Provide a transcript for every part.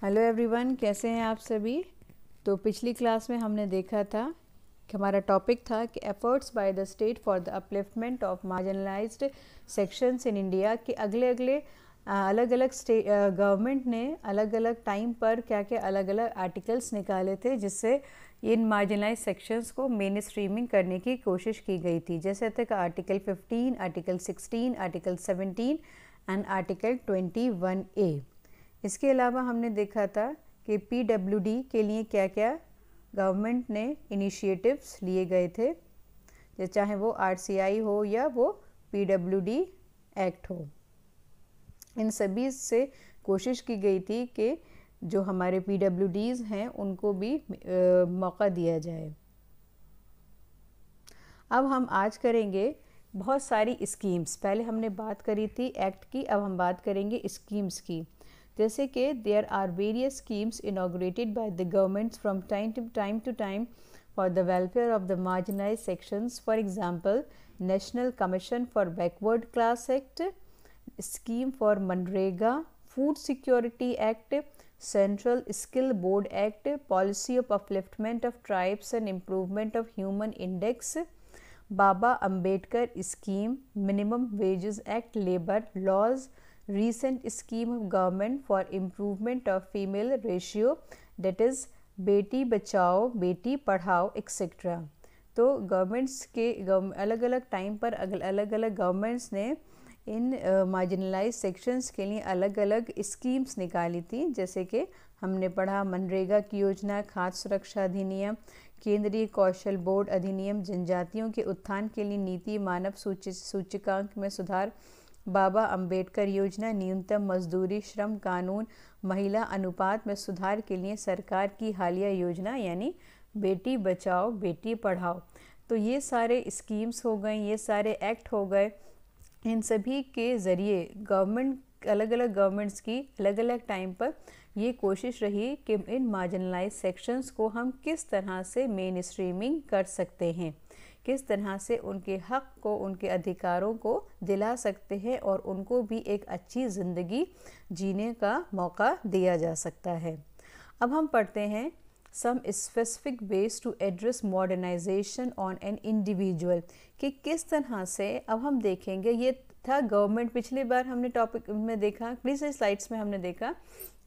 Hello everyone, कैसे हैं आप सभी। तो पिछली क्लास में हमने देखा था कि हमारा टॉपिक था कि efforts by the state for the upliftment of marginalised sections in India के अलग अलग स्टेट गवर्नमेंट ने अलग अलग टाइम पर क्या क्या अलग अलग आर्टिकल्स निकाले थे जिससे इन मार्जिनलाइज सेक्शंस को मेन स्ट्रीमिंग करने की कोशिश की गई थी। जैसे तक article 15, article 16, article 17 and article 21A। इसके अलावा हमने देखा था कि पीडब्ल्यूडी के लिए क्या क्या गवर्नमेंट ने इनिशिएटिव्स लिए गए थे, चाहे वो आरसीआई हो या वो पीडब्ल्यूडी एक्ट हो। इन सभी से कोशिश की गई थी कि जो हमारे पीडब्ल्यूडीज़ हैं उनको भी मौका दिया जाए। अब हम आज करेंगे बहुत सारी स्कीम्स। पहले हमने बात करी थी एक्ट की, अब हम बात करेंगे स्कीम्स की। जैसे कि there are various schemes inaugurated by the governments from time to time for the welfare of the marginalised sections. For example, national commission for backward class act, scheme for MNREGA, food security act, central skill board act, policy of upliftment of tribes and improvement of human index, Baba Ambedkar scheme, minimum wages act, labour laws, recent scheme of government for improvement of female ratio, that is Beti Bachao Beti Padhao etcetera. तो governments के अलग अलग time पर अलग अलग governments ने इन marginalise sections के लिए अलग अलग स्कीम्स निकाली थी। जैसे कि हमने पढ़ा मनरेगा की योजना, खाद्य सुरक्षा अधिनियम, केंद्रीय कौशल बोर्ड अधिनियम, जनजातियों के उत्थान के लिए नीति, मानव सूचकांक में सुधार, बाबा अंबेडकर योजना, न्यूनतम मजदूरी, श्रम कानून, महिला अनुपात में सुधार के लिए सरकार की हालिया योजना यानी बेटी बचाओ बेटी पढ़ाओ। तो ये सारे स्कीम्स हो गए, ये सारे एक्ट हो गए। इन सभी के ज़रिए गवर्नमेंट अलग अलग गवर्नमेंट्स की अलग अलग टाइम पर ये कोशिश रही कि इन मार्जिनलाइज सेक्शंस को हम किस तरह से मेन स्ट्रीमिंग कर सकते हैं, किस तरह से उनके हक को, उनके अधिकारों को दिला सकते हैं और उनको भी एक अच्छी ज़िंदगी जीने का मौका दिया जा सकता है। अब हम पढ़ते हैं some specific ways to address modernisation on an individual, कि किस तरह से अब हम देखेंगे। ये था गवर्नमेंट, पिछली बार हमने टॉपिक में देखा, पिछले स्लाइड्स में हमने देखा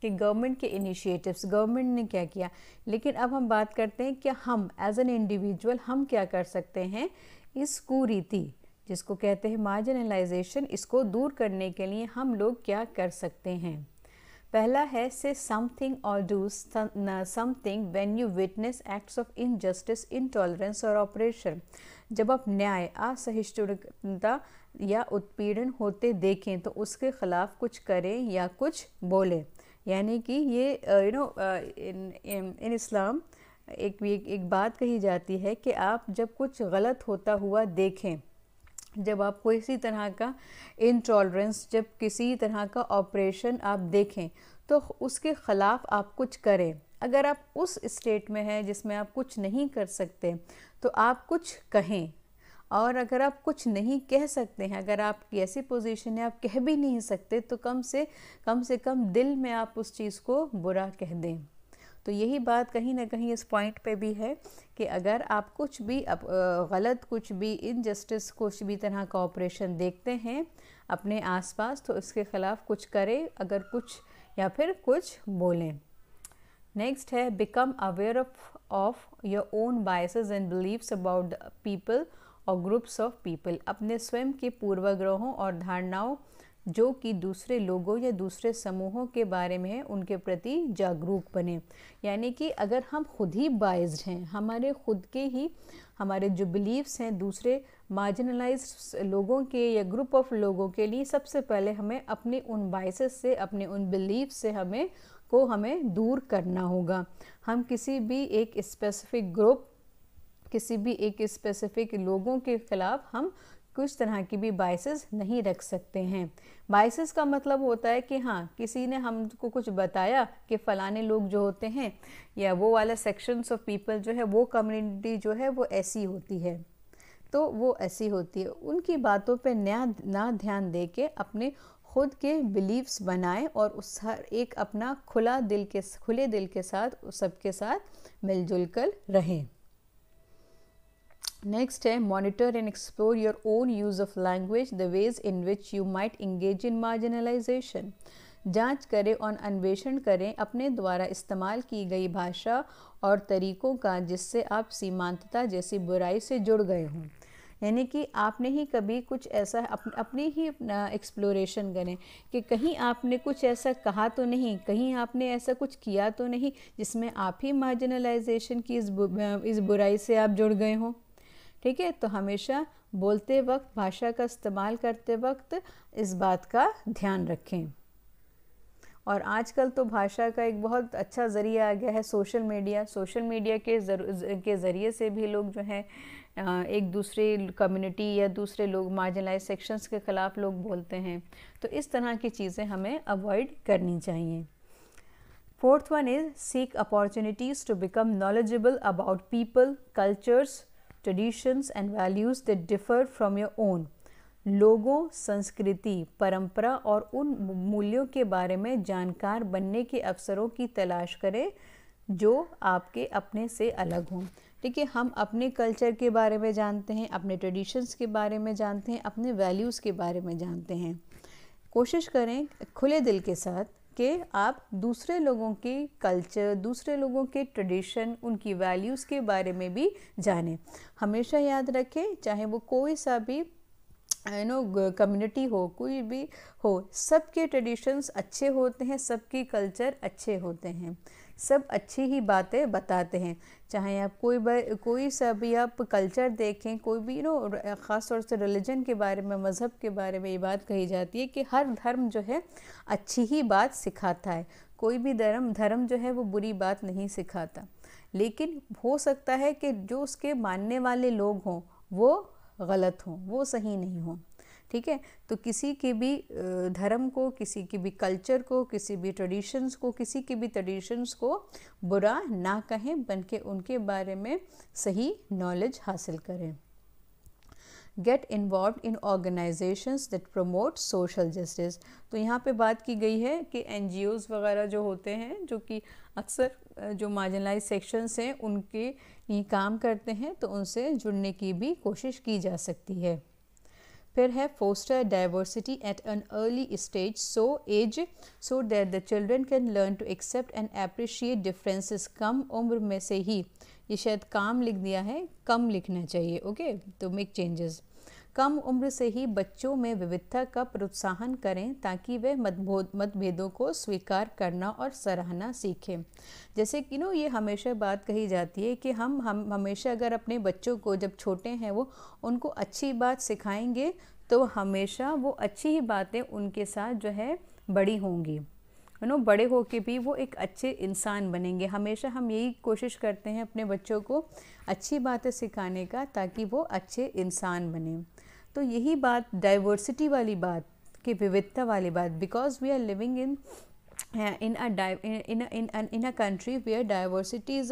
कि गवर्नमेंट के इनिशिएटिव्स, गवर्नमेंट ने क्या किया। लेकिन अब हम बात करते हैं कि हम एज एन इंडिविजुअल हम क्या कर सकते हैं। इस कुरीति जिसको कहते हैं मार्जिनलाइजेशन, इसको दूर करने के लिए हम लोग क्या कर सकते हैं। पहला है से समथिंग और do something when you witness acts of injustice, intolerance और ऑपरेशन। जब आप न्याय, असहिष्णुता या उत्पीड़न होते देखें तो उसके खिलाफ कुछ करें या कुछ बोलें। यानी कि ये इन इस्लाम एक बात कही जाती है कि आप जब कुछ गलत होता हुआ देखें, जब आप कोई किसी तरह का इनटॉलरेंस, जब किसी तरह का ऑपरेशन आप देखें तो उसके ख़िलाफ़ आप कुछ करें। अगर आप उस स्टेट में हैं जिसमें आप कुछ नहीं कर सकते तो आप कुछ कहें, और अगर आप कुछ नहीं कह सकते हैं, अगर आपकी ऐसी पोजीशन है आप कह भी नहीं सकते, तो कम से कम दिल में आप उस चीज़ को बुरा कह दें। तो यही बात कहीं ना कहीं इस पॉइंट पे भी है कि अगर आप कुछ भी गलत, कुछ भी इनजस्टिस, कुछ भी तरह का ऑपरेशन देखते हैं अपने आसपास तो इसके ख़िलाफ़ कुछ करें, अगर कुछ या फिर कुछ बोलें। नेक्स्ट है become aware of your own biases and beliefs about the people और ग्रुप्स ऑफ पीपल। अपने स्वयं के पूर्वाग्रहों और धारणाओं जो कि दूसरे लोगों या दूसरे समूहों के बारे में है उनके प्रति जागरूक बने। यानी कि अगर हम खुद ही बाइज्ड हैं, हमारे खुद के ही हमारे जो बिलीव्स हैं दूसरे मार्जिनलाइज्ड लोगों के या ग्रुप ऑफ लोगों के लिए, सबसे पहले हमें अपने उन बाइसेस से, अपने उन बिलीव से हमें दूर करना होगा। हम किसी भी एक स्पेसिफिक ग्रुप, किसी भी एक स्पेसिफिक लोगों के ख़िलाफ़ हम कुछ तरह की भी बाइसेस नहीं रख सकते हैं। बाइसेस का मतलब होता है कि हाँ, किसी ने हमको कुछ बताया कि फ़लाने लोग जो होते हैं या वो वाला सेक्शंस ऑफ पीपल जो है, वो कम्युनिटी जो है वो ऐसी होती है, तो वो ऐसी होती है। उनकी बातों पे ना ध्यान दे के अपने खुद के बिलीव्स बनाएं और उस हर एक अपना खुले दिल के साथ सबके साथ मिलजुल कर रहें। नेक्स्ट है monitor and explore your own use of language, the ways in which you might engage in marginalisation. जांच करें और अन्वेषण करें अपने द्वारा इस्तेमाल की गई भाषा और तरीकों का जिससे आप सीमांतता जैसी बुराई से जुड़ गए हों। यानी कि आपने ही कभी कुछ ऐसा अपनी ही एक्सप्लोरेशन करें कि कहीं आपने कुछ ऐसा कहा तो नहीं, कहीं आपने ऐसा कुछ किया तो नहीं जिसमें आप ही मार्जिनलाइजेशन की इस बुराई से आप जुड़ गए हों। ठीक है, तो हमेशा बोलते वक्त, भाषा का इस्तेमाल करते वक्त इस बात का ध्यान रखें। और आजकल तो भाषा का एक बहुत अच्छा ज़रिया आ गया है सोशल मीडिया के ज़रिए से भी लोग जो हैं एक दूसरे कम्युनिटी या दूसरे लोग मार्जिनलाइज सेक्शंस के ख़िलाफ़ लोग बोलते हैं, तो इस तरह की चीज़ें हमें अवॉइड करनी चाहिए। Fourth one is seek opportunities to become knowledgeable about people, cultures, traditions and values that differ from your own. लोगों, संस्कृति, परंपरा और उन मूल्यों के बारे में जानकार बनने के अवसरों की तलाश करें जो आपके अपने से अलग हों। ठीक है, हम अपने कल्चर के बारे में जानते हैं, अपने ट्रेडिशंस के बारे में जानते हैं, अपने वैल्यूज़ के बारे में जानते हैं। कोशिश करें खुले दिल के साथ कि आप दूसरे लोगों के कल्चर, दूसरे लोगों के ट्रेडिशन, उनकी वैल्यूज़ के बारे में भी जानें। हमेशा याद रखें, चाहे वो कोई सा भी कम्युनिटी हो, कोई भी हो, सबके ट्रेडिशंस अच्छे होते हैं, सबके कल्चर अच्छे होते हैं, सब अच्छी ही बातें बताते हैं। चाहे आप कोई सा भी आप कल्चर देखें, कोई भी ख़ास तौर से रिलीजन के बारे में, मज़हब के बारे में ये बात कही जाती है कि हर धर्म जो है अच्छी ही बात सिखाता है, कोई भी धर्म जो है वो बुरी बात नहीं सिखाता। लेकिन हो सकता है कि जो उसके मानने वाले लोग हों वो गलत हों, वो सही नहीं हों। ठीक है, तो किसी के भी धर्म को, किसी के भी कल्चर को, किसी भी ट्रेडिशंस को बुरा ना कहें, बल्कि उनके बारे में सही नॉलेज हासिल करें। Get involve in organisations that promote social justice. तो यहाँ पे बात की गई है कि NGOs वगैरह जो होते हैं, जो कि अक्सर जो मार्जिनलाइज सेक्शंस हैं उनके ये काम करते हैं, तो उनसे जुड़ने की भी कोशिश की जा सकती है। फिर है foster diversity at an early stage so that the children can learn to accept and appreciate differences. कम उम्र में से ही, ये शायद काम लिख दिया है, कम लिखना चाहिए, ओके, तो मेक चेंजेस। कम उम्र से ही बच्चों में विविधता का प्रोत्साहन करें ताकि वे मतभेदों को स्वीकार करना और सराहना सीखें। जैसे कि ये हमेशा बात कही जाती है कि हम हमेशा अगर अपने बच्चों को जब छोटे हैं वो उनको अच्छी बात सिखाएंगे तो हमेशा वो अच्छी ही बातें उनके साथ जो है बड़ी होंगी, बड़े होके भी वो एक अच्छे इंसान बनेंगे। हमेशा हम यही कोशिश करते हैं अपने बच्चों को अच्छी बातें सिखाने का, ताकि वो अच्छे इंसान बने। तो यही बात डाइवर्सिटी वाली बात, कि विविधता वाली बात, because we are living in a country where diversity is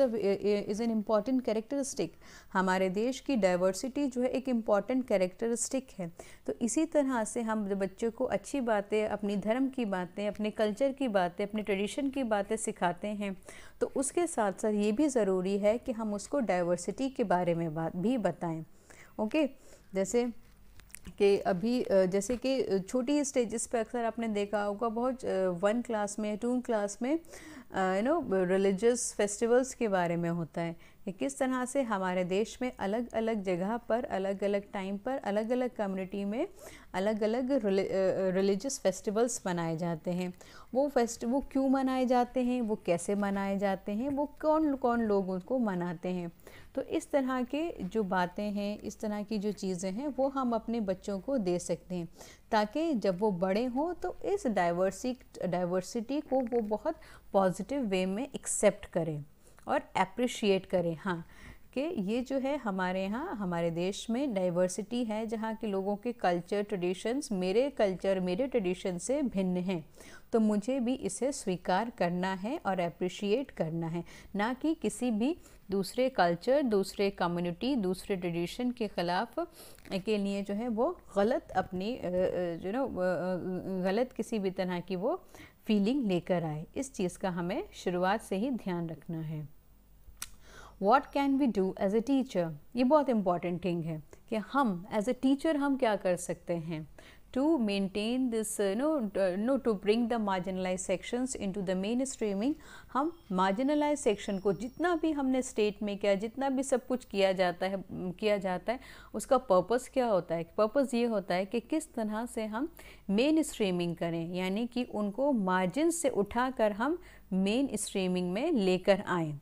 an important characteristic। हमारे देश की डाइवर्सिटी जो है एक इम्पॉर्टेंट कैरेक्टरिस्टिक है। तो इसी तरह से हम बच्चों को अच्छी बातें, अपनी धर्म की बातें, अपने कल्चर की बातें, अपने ट्रेडिशन की बातें सिखाते हैं, तो उसके साथ साथ ये भी ज़रूरी है कि हम उसको डाइवर्सिटी के बारे में बात भी बताएं। ओके, जैसे कि अभी जैसे कि छोटी स्टेजेस पे अक्सर आपने देखा होगा, बहुत 1 क्लास में, 2 क्लास में रिलीजियस फेस्टिवल्स के बारे में होता है कि किस तरह से हमारे देश में अलग अलग जगह पर, अलग अलग टाइम पर, अलग अलग कम्युनिटी में अलग अलग रिलीजियस फेस्टिवल्स मनाए जाते हैं। वो क्यों मनाए जाते हैं, वो कैसे मनाए जाते हैं, वो कौन कौन लोग उनको मनाते हैं। तो इस तरह के जो बातें हैं, इस तरह की जो चीज़ें हैं, वो हम अपने बच्चों को दे सकते हैं, ताकि जब वो बड़े हों तो इस डाइवर्सिटी को वो बहुत पॉजिटिव वे में एक्सेप्ट करें और अप्रिशिएट करें। हाँ, कि ये जो है हमारे यहाँ हमारे देश में डाइवर्सिटी है, जहाँ के लोगों के कल्चर ट्रेडिशंस मेरे कल्चर मेरे ट्रेडिशन से भिन्न हैं, तो मुझे भी इसे स्वीकार करना है और अप्रिशिएट करना है, ना कि किसी भी दूसरे कल्चर, दूसरे कम्युनिटी, दूसरे ट्रेडिशन के ख़िलाफ़ के लिए जो है वो गलत अपनी गलत किसी भी तरह की वो फीलिंग लेकर आए। इस चीज़ का हमें शुरुआत से ही ध्यान रखना है। What can we do as a teacher? ये बहुत इम्पॉर्टेंट थिंग है कि हम एज ए टीचर हम क्या कर सकते हैं to maintain this to bring the marginalized sections into the mainstreaming। हम marginalized section को जितना भी हमने स्टेट में किया, जितना भी सब कुछ किया जाता है उसका पर्पस क्या होता है? पर्पस ये होता है कि किस तरह से हम मेन स्ट्रीमिंग करें, यानी कि उनको मार्जिन से उठाकर हम मेन स्ट्रीमिंग में लेकर आएँ।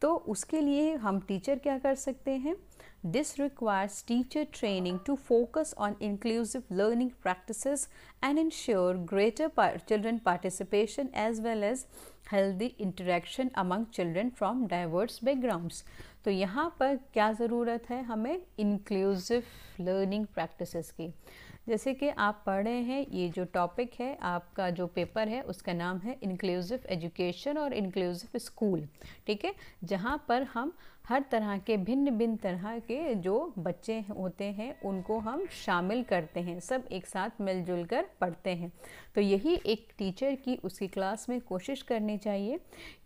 तो उसके लिए हम टीचर क्या कर सकते हैं? This requires teacher training to focus on inclusive learning practices and ensure greater children participation as well as healthy interaction among children from diverse backgrounds। तो यहाँ पर क्या ज़रूरत है हमें? inclusive learning practices की। जैसे कि आप पढ़ रहे हैं, ये जो टॉपिक है आपका जो पेपर है उसका नाम है इंक्लूसिव एजुकेशन और इंक्लूसिव स्कूल, ठीक है, जहाँ पर हम हर तरह के भिन्न भिन्न तरह के जो बच्चे होते हैं उनको हम शामिल करते हैं, सब एक साथ मिलजुल कर पढ़ते हैं। तो यही एक टीचर की उसकी क्लास में कोशिश करनी चाहिए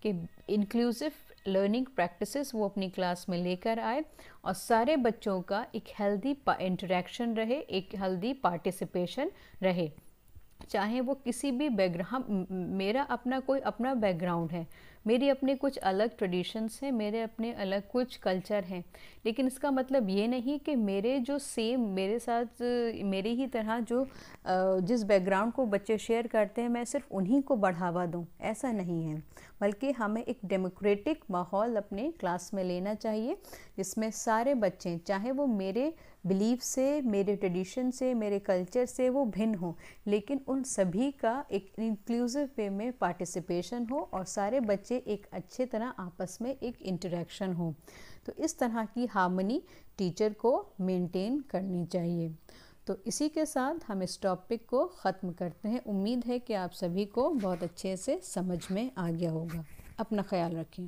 कि इंक्लूसिव लर्निंग प्रैक्टिसेस वो अपनी क्लास में लेकर आए और सारे बच्चों का एक हेल्दी इंटरेक्शन रहे, एक हेल्दी पार्टिसिपेशन रहे। चाहे वो किसी भी बैकग्राउंड, मेरा अपना कोई अपना बैकग्राउंड है, मेरी अपने कुछ अलग ट्रेडिशंस हैं, मेरे अपने अलग कुछ कल्चर हैं, लेकिन इसका मतलब ये नहीं कि मेरे जो सेम मेरे साथ मेरी ही तरह जो जिस बैकग्राउंड को बच्चे शेयर करते हैं मैं सिर्फ उन्हीं को बढ़ावा दूं, ऐसा नहीं है। बल्कि हमें एक डेमोक्रेटिक माहौल अपने क्लास में लेना चाहिए जिसमें सारे बच्चे, चाहे वो मेरे बिलीफ से, मेरे ट्रेडिशन से, मेरे कल्चर से वो भिन्न हो, लेकिन उन सभी का एक इंक्लूसिव वे में पार्टिसिपेशन हो और सारे बच्चे एक अच्छे तरह आपस में एक इंटरेक्शन हो। तो इस तरह की हार्मनी टीचर को मेंटेन करनी चाहिए। तो इसी के साथ हम इस टॉपिक को ख़त्म करते हैं। उम्मीद है कि आप सभी को बहुत अच्छे से समझ में आ गया होगा। अपना ख्याल रखें।